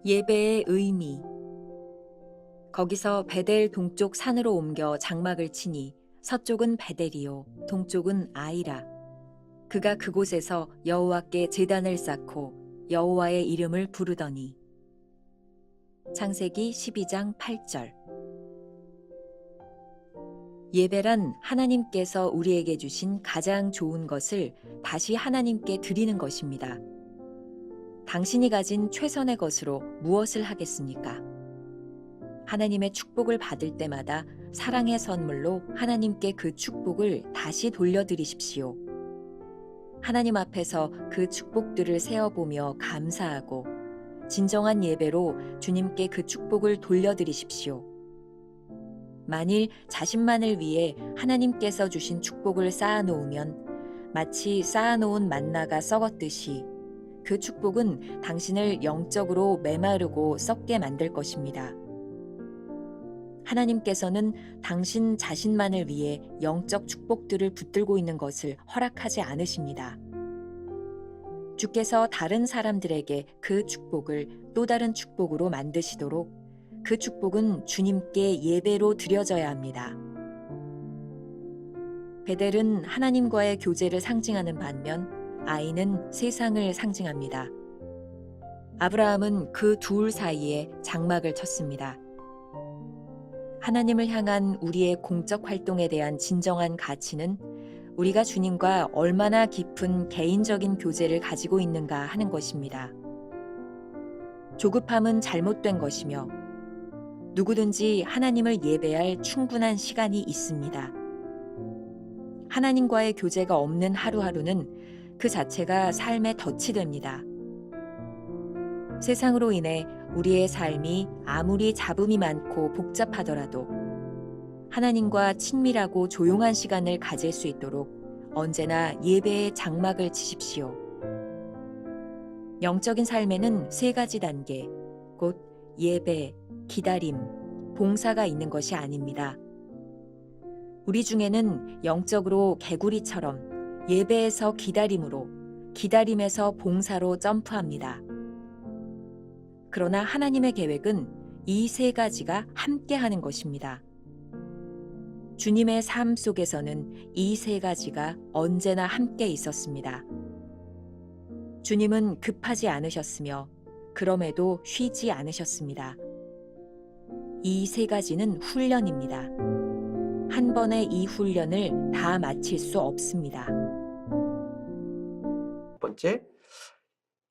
예배의 의미. 거기서 베델 동쪽 산으로 옮겨 장막을 치니 서쪽은 베델이요 동쪽은 아이라. 그가 그곳에서 여호와께 제단을 쌓고 여호와의 이름을 부르더니. 창세기 12장 8절. 예배란 하나님께서 우리에게 주신 가장 좋은 것을 다시 하나님께 드리는 것입니다. 당신이 가진 최선의 것으로 무엇을 하겠습니까? 하나님의 축복을 받을 때마다 사랑의 선물로 하나님께 그 축복을 다시 돌려드리십시오. 하나님 앞에서 그 축복들을 세어보며 감사하고 진정한 예배로 주님께 그 축복을 돌려드리십시오. 만일 자신만을 위해 하나님께서 주신 축복을 쌓아놓으면 마치 쌓아놓은 만나가 썩었듯이 그 축복은 당신을 영적으로 메마르고 썩게 만들 것입니다. 하나님께서는 당신 자신만을 위해 영적 축복들을 붙들고 있는 것을 허락하지 않으십니다. 주께서 다른 사람들에게 그 축복을 또 다른 축복으로 만드시도록 그 축복은 주님께 예배로 드려져야 합니다. 베델은 하나님과의 교제를 상징하는 반면 아이는 세상을 상징합니다. 아브라함은 그 둘 사이에 장막을 쳤습니다. 하나님을 향한 우리의 공적 활동에 대한 진정한 가치는 우리가 주님과 얼마나 깊은 개인적인 교제를 가지고 있는가 하는 것입니다. 조급함은 잘못된 것이며 누구든지 하나님을 예배할 충분한 시간이 있습니다. 하나님과의 교제가 없는 하루하루는 그 자체가 삶의 덫이 됩니다. 세상으로 인해 우리의 삶이 아무리 잡음이 많고 복잡하더라도 하나님과 친밀하고 조용한 시간을 가질 수 있도록 언제나 예배의 장막을 치십시오. 영적인 삶에는 세 가지 단계, 곧 예배, 기다림, 봉사가 있는 것이 아닙니다. 우리 중에는 영적으로 개구리처럼 예배에서 기다림으로, 기다림에서 봉사로 점프합니다. 그러나 하나님의 계획은 이 세 가지가 함께 하는 것입니다. 주님의 삶 속에서는 이 세 가지가 언제나 함께 있었습니다. 주님은 급하지 않으셨으며 그럼에도 쉬지 않으셨습니다. 이 세 가지는 훈련입니다. 한 번에 이 훈련을 다 마칠 수 없습니다. 첫 번째,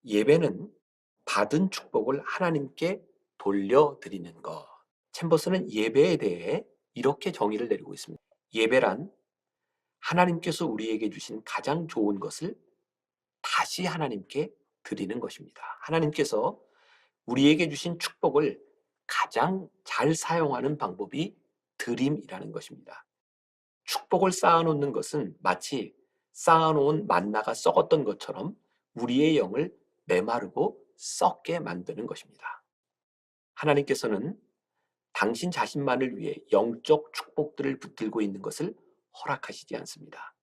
예배는 받은 축복을 하나님께 돌려드리는 것. 챔버스는 예배에 대해 이렇게 정의를 내리고 있습니다. 예배란 하나님께서 우리에게 주신 가장 좋은 것을 다시 하나님께 드리는 것입니다. 하나님께서 우리에게 주신 축복을 가장 잘 사용하는 방법이 드림이라는 것입니다. 축복을 쌓아놓는 것은 마치 쌓아놓은 만나가 썩었던 것처럼 우리의 영을 메마르고 썩게 만드는 것입니다. 하나님께서는 당신 자신만을 위해 영적 축복들을 붙들고 있는 것을 허락하시지 않습니다.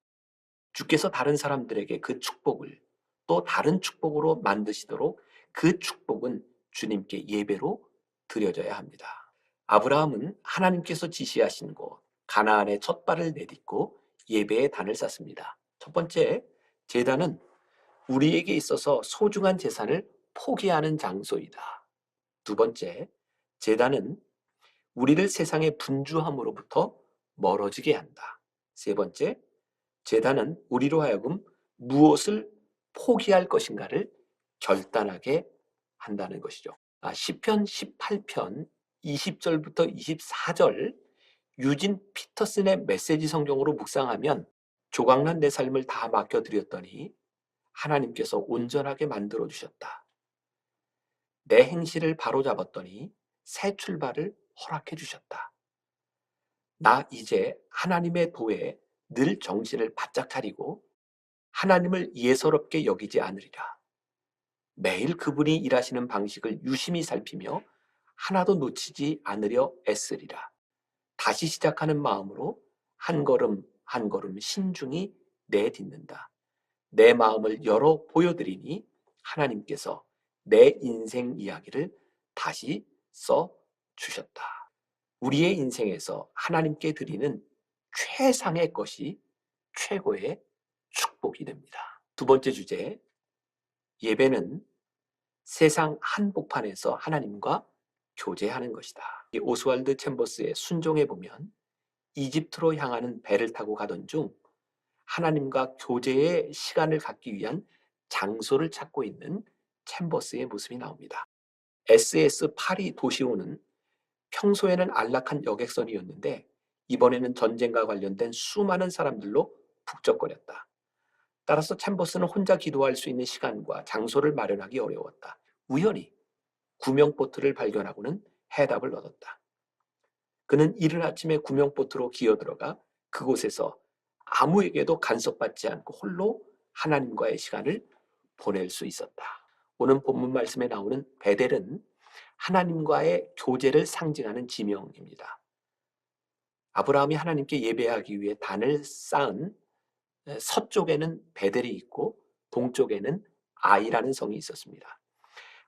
주께서 다른 사람들에게 그 축복을 또 다른 축복으로 만드시도록 그 축복은 주님께 예배로 드려져야 합니다. 아브라함은 하나님께서 지시하신 곳 가나안의 첫 발을 내딛고 예배의 단을 쌓습니다. 첫 번째, 제단은 우리에게 있어서 소중한 재산을 포기하는 장소이다. 두 번째, 제단은 우리를 세상의 분주함으로부터 멀어지게 한다. 세 번째, 제단은 우리로 하여금 무엇을 포기할 것인가를 결단하게 한다는 것이죠. 시편 18편 20절부터 24절 유진 피터슨의 메시지 성경으로 묵상하면 조각난 내 삶을 다 맡겨드렸더니 하나님께서 온전하게 만들어주셨다. 내 행실을 바로잡았더니 새 출발을 허락해 주셨다. 나 이제 하나님의 도에 늘 정신을 바짝 차리고 하나님을 예사롭게 여기지 않으리라. 매일 그분이 일하시는 방식을 유심히 살피며 하나도 놓치지 않으려 애쓰리라. 다시 시작하는 마음으로 한 걸음 한 걸음 신중히 내딛는다. 내 마음을 열어 보여드리니 하나님께서 내 인생 이야기를 다시 써 주셨다. 우리의 인생에서 하나님께 드리는 최상의 것이 최고의 축복이 됩니다. 두 번째 주제, 예배는 세상 한복판에서 하나님과 교제하는 것이다. 이 오스왈드 챔버스의 순종에 보면 이집트로 향하는 배를 타고 가던 중 하나님과 교제의 시간을 갖기 위한 장소를 찾고 있는 챔버스의 모습이 나옵니다. SS 파리 도시호는 평소에는 안락한 여객선이었는데 이번에는 전쟁과 관련된 수많은 사람들로 북적거렸다. 따라서 챔버스는 혼자 기도할 수 있는 시간과 장소를 마련하기 어려웠다. 우연히 구명보트를 발견하고는 해답을 얻었다. 그는 이른 아침에 구명보트로 기어들어가 그곳에서 아무에게도 간섭받지 않고 홀로 하나님과의 시간을 보낼 수 있었다. 오늘 본문 말씀에 나오는 베델은 하나님과의 교제를 상징하는 지명입니다. 아브라함이 하나님께 예배하기 위해 단을 쌓은 서쪽에는 베델이 있고 동쪽에는 아이라는 성이 있었습니다.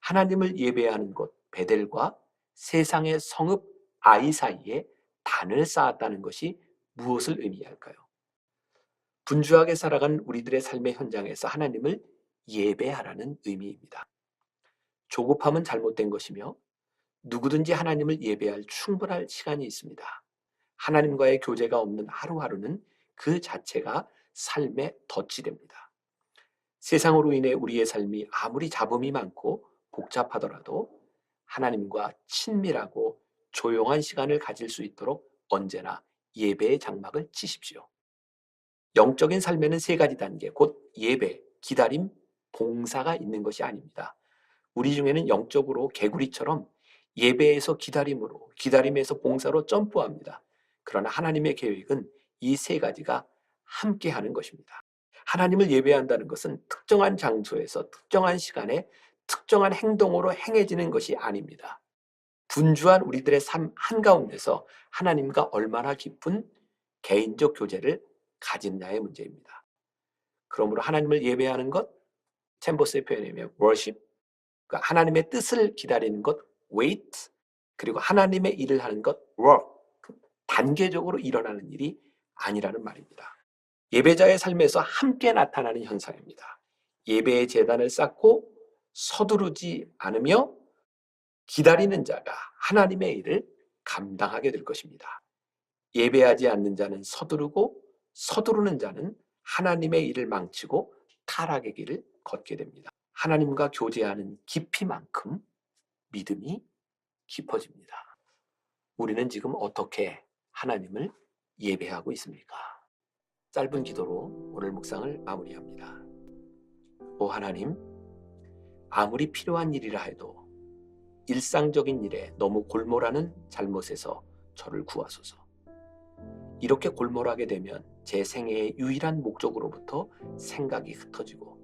하나님을 예배하는 곳 베델과 세상의 성읍 아이 사이에 단을 쌓았다는 것이 무엇을 의미할까요? 분주하게 살아가는 우리들의 삶의 현장에서 하나님을 예배하라는 의미입니다. 조급함은 잘못된 것이며 누구든지 하나님을 예배할 충분할 시간이 있습니다. 하나님과의 교제가 없는 하루하루는 그 자체가 삶의 덫이 됩니다. 세상으로 인해 우리의 삶이 아무리 잡음이 많고 복잡하더라도 하나님과 친밀하고 조용한 시간을 가질 수 있도록 언제나 예배의 장막을 치십시오. 영적인 삶에는 세 가지 단계, 곧 예배, 기다림, 봉사가 있는 것이 아닙니다. 우리 중에는 영적으로 개구리처럼 예배에서 기다림으로, 기다림에서 봉사로 점프합니다. 그러나 하나님의 계획은 이 세 가지가 함께하는 것입니다. 하나님을 예배한다는 것은 특정한 장소에서 특정한 시간에 특정한 행동으로 행해지는 것이 아닙니다. 분주한 우리들의 삶 한가운데서 하나님과 얼마나 깊은 개인적 교제를 가지느냐의 문제입니다. 그러므로 하나님을 예배하는 것, 챔버스의 표현이면 worship, 그러니까 하나님의 뜻을 기다리는 것, wait, 그리고 하나님의 일을 하는 것, work, 단계적으로 일어나는 일이 아니라는 말입니다. 예배자의 삶에서 함께 나타나는 현상입니다. 예배의 제단을 쌓고 서두르지 않으며 기다리는 자가 하나님의 일을 감당하게 될 것입니다. 예배하지 않는 자는 서두르고 서두르는 자는 하나님의 일을 망치고 타락의 길을 걷게 됩니다. 하나님과 교제하는 깊이만큼 믿음이 깊어집니다. 우리는 지금 어떻게 하나님을 예배하고 있습니까? 짧은 기도로 오늘 묵상을 마무리합니다. 오 하나님, 아무리 필요한 일이라 해도 일상적인 일에 너무 골몰하는 잘못에서 저를 구하소서. 이렇게 골몰하게 되면 제 생애의 유일한 목적으로부터 생각이 흩어지고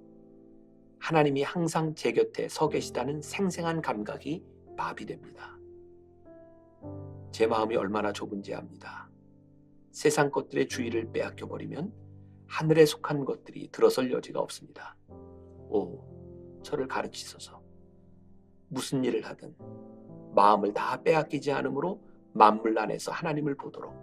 하나님이 항상 제 곁에 서 계시다는 생생한 감각이 마비됩니다. 제 마음이 얼마나 좁은지 압니다. 세상 것들의 주의를 빼앗겨버리면 하늘에 속한 것들이 들어설 여지가 없습니다. 오, 저를 가르치소서. 무슨 일을 하든 마음을 다 빼앗기지 않으므로 만물 안에서 하나님을 보도록,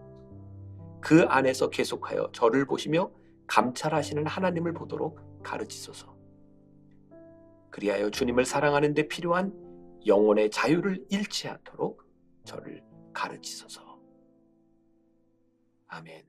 그 안에서 계속하여 저를 보시며 감찰하시는 하나님을 보도록 가르치소서. 그리하여 주님을 사랑하는 데 필요한 영혼의 자유를 잃지 않도록 저를 가르치소서. 아멘.